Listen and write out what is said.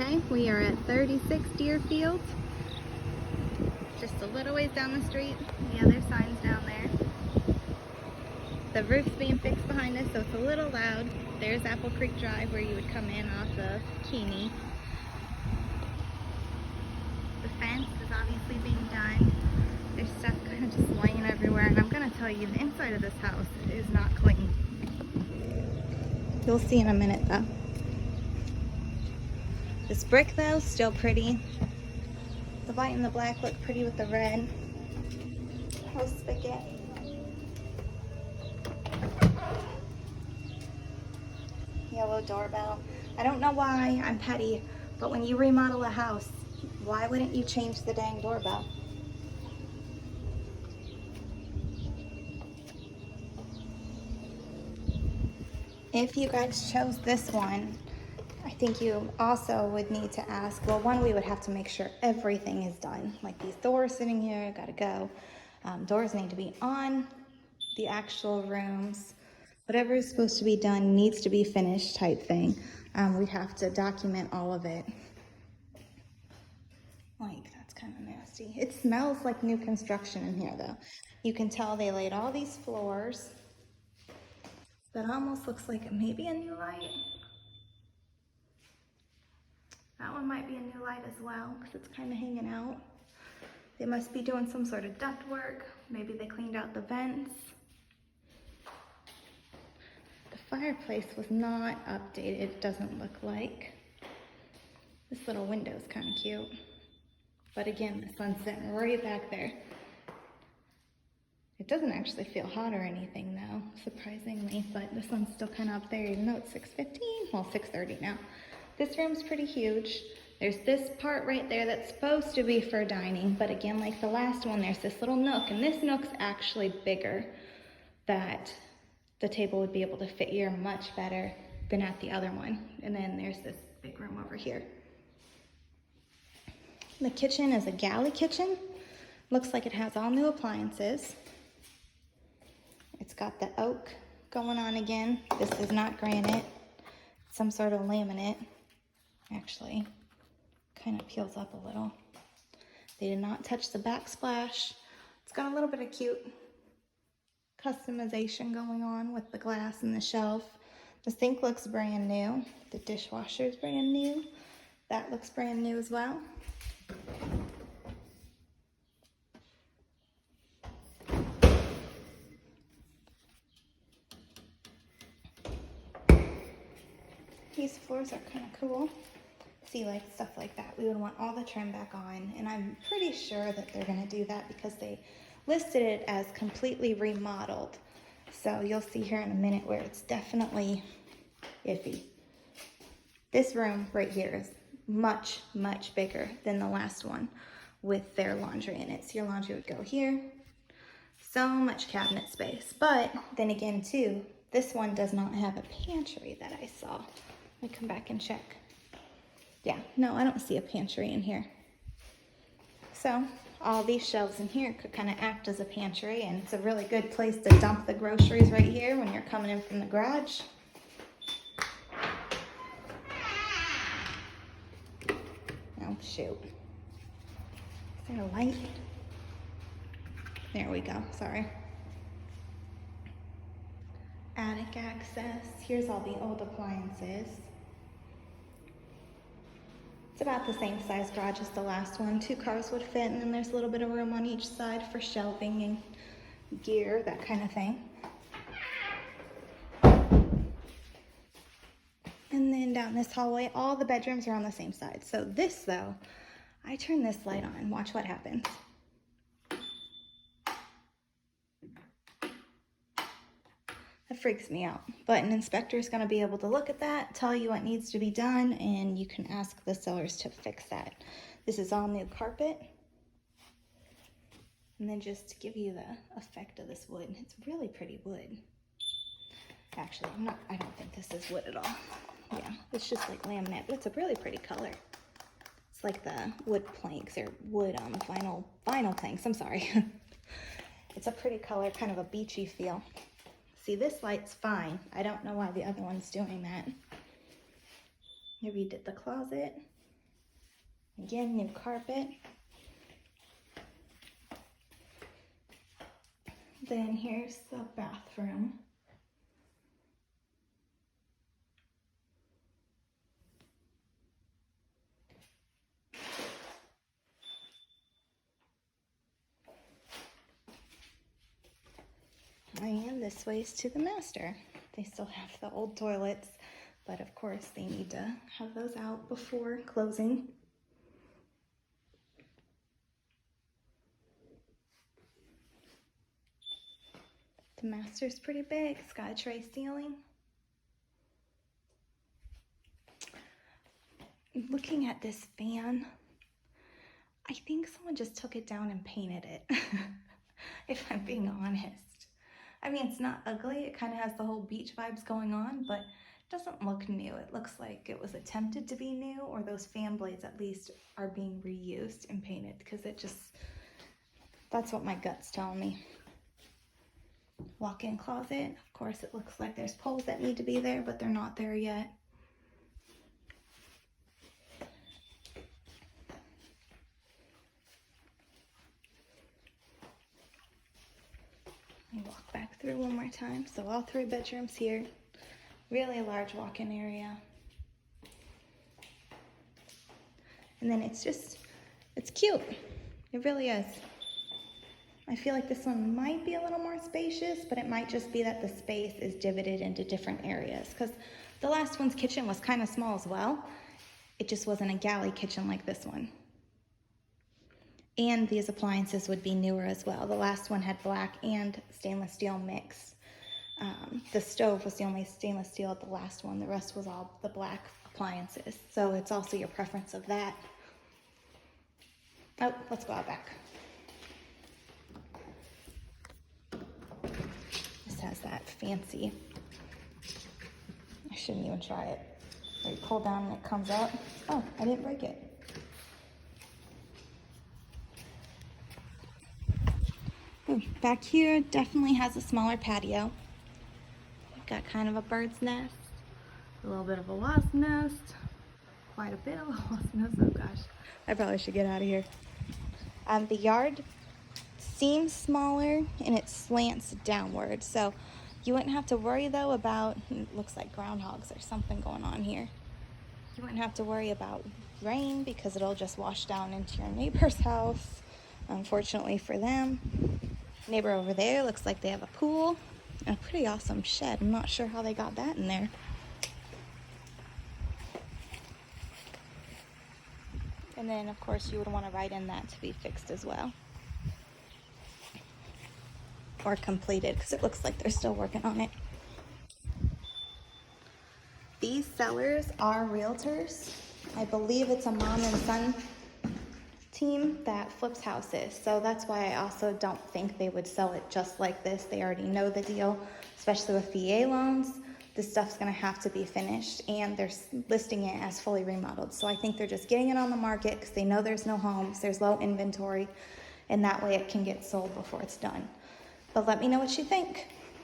Okay, we are at 36 Deerfield. Just a little ways down the street. The other sign's down there. The roof's being fixed behind us, so it's a little loud. There's Apple Creek Drive where you would come in off of Keeney. The fence is obviously being done. There's stuff kind of just laying everywhere, and I'm gonna tell you, the inside of this house is not clean. You'll see in a minute though. This brick though, still pretty. The white and the black look pretty with the red. House spigot. Yellow doorbell. I don't know why, I'm petty, but when you remodel a house, why wouldn't you change the dang doorbell? If you guys chose this one, I think you also would need to ask, well, one, we would have to make sure everything is done. Like these doors sitting here, gotta go. Doors need to be on the actual rooms. Whatever is supposed to be done needs to be finished type thing. We'd have to document all of it. Like, that's kind of nasty. It smells like new construction in here though. You can tell they laid all these floors. That almost looks like maybe a new light. That one might be a new light as well because it's kind of hanging out. They must be doing some sort of duct work. Maybe they cleaned out the vents. The fireplace was not updated, it doesn't look like. This little window is kind of cute. But again, the sun's sitting right back there. It doesn't actually feel hot or anything though, surprisingly, but the sun's still kind of up there even though it's 6:15, well 6:30 now. This room's pretty huge. There's this part right there that's supposed to be for dining, but again, like the last one, there's this little nook, and this nook's actually bigger, that the table would be able to fit here much better than at the other one. And then there's this big room over here. The kitchen is a galley kitchen. Looks like it has all new appliances. It's got the oak going on again. This is not granite, some sort of laminate. Actually, kind of peels up a little. They did not touch the backsplash. It's got a little bit of cute customization going on with the glass and the shelf. The sink looks brand new. The dishwasher is brand new. That looks brand new as well. These floors are kind of cool. See, like stuff like that, we would want all the trim back on, and I'm pretty sure that they're going to do that because they listed it as completely remodeled. So you'll see here in a minute where it's definitely iffy. This room right here is much, much bigger than the last one with their laundry in it. So your laundry would go here. So much cabinet space. But then again too, this one does not have a pantry that I saw. Let me come back and check. Yeah, no, I don't see a pantry in here. So all these shelves in here could kind of act as a pantry, and it's a really good place to dump the groceries right here when you're coming in from the garage. Oh, shoot. Is there a light? There we go, sorry. Attic access. Here's all the old appliances. It's about the same size garage as the last one. 2 cars would fit, and then there's a little bit of room on each side for shelving and gear, that kind of thing. And then down this hallway, all the bedrooms are on the same side. So this though, I turn this light on, watch what happens. That freaks me out, but an inspector is going to be able to look at that, tell you what needs to be done, and you can ask the sellers to fix that. This is all new carpet. And then just to give you the effect of this wood, it's really pretty wood. Actually, I don't think this is wood at all. Yeah, it's just like laminate, but it's a really pretty color. It's like the wood planks or wood vinyl planks, I'm sorry. It's a pretty color, kind of a beachy feel. See, this light's fine. I don't know why the other one's doing that. Maybe you did the closet. Again, new carpet. Then here's the bathroom. And this way's to the master. They still have the old toilets, but of course they need to have those out before closing. The master's pretty big. It's got a tray ceiling. Looking at this fan, I think someone just took it down and painted it, if I'm being honest. I mean, it's not ugly. It kind of has the whole beach vibes going on, but it doesn't look new. It looks like it was attempted to be new, or those fan blades at least are being reused and painted, because it just, that's what my gut's telling me. Walk-in closet. Of course, it looks like there's poles that need to be there, but they're not there yet. Let me walk back through one more time. So all 3 bedrooms here. Really large walk-in area. And then it's cute. It really is. I feel like this one might be a little more spacious, but it might just be that the space is divided into different areas, because the last one's kitchen was kind of small as well. It just wasn't a galley kitchen like this one. And these appliances would be newer as well. The last one had black and stainless steel mix. The stove was the only stainless steel at the last one. The rest was all the black appliances. So it's also your preference of that. Oh, let's go out back. This has that fancy, I shouldn't even try it. Where you pull down and it comes out. Oh, I didn't break it. Back here definitely has a smaller patio. Got kind of a bird's nest, a little bit of a wasp nest, quite a bit of a wasp nest. Oh gosh, I probably should get out of here. The yard seems smaller and it slants downward, so you wouldn't have to worry though about, it looks like groundhogs or something going on here. You wouldn't have to worry about rain because it'll just wash down into your neighbor's house, unfortunately for them. Neighbor over there looks like they have a pool and a pretty awesome shed. I'm not sure how they got that in there. And then of course you would want to write in that to be fixed as well, or completed, because it looks like they're still working on it. These sellers are realtors. I believe it's a mom and son team that flips houses, so that's why I also don't think they would sell it just like this. They already know the deal, especially with VA loans. This stuff's gonna have to be finished, and they're listing it as fully remodeled. So I think they're just getting it on the market because they know there's no homes, there's low inventory, and that way it can get sold before it's done. But let me know what you think.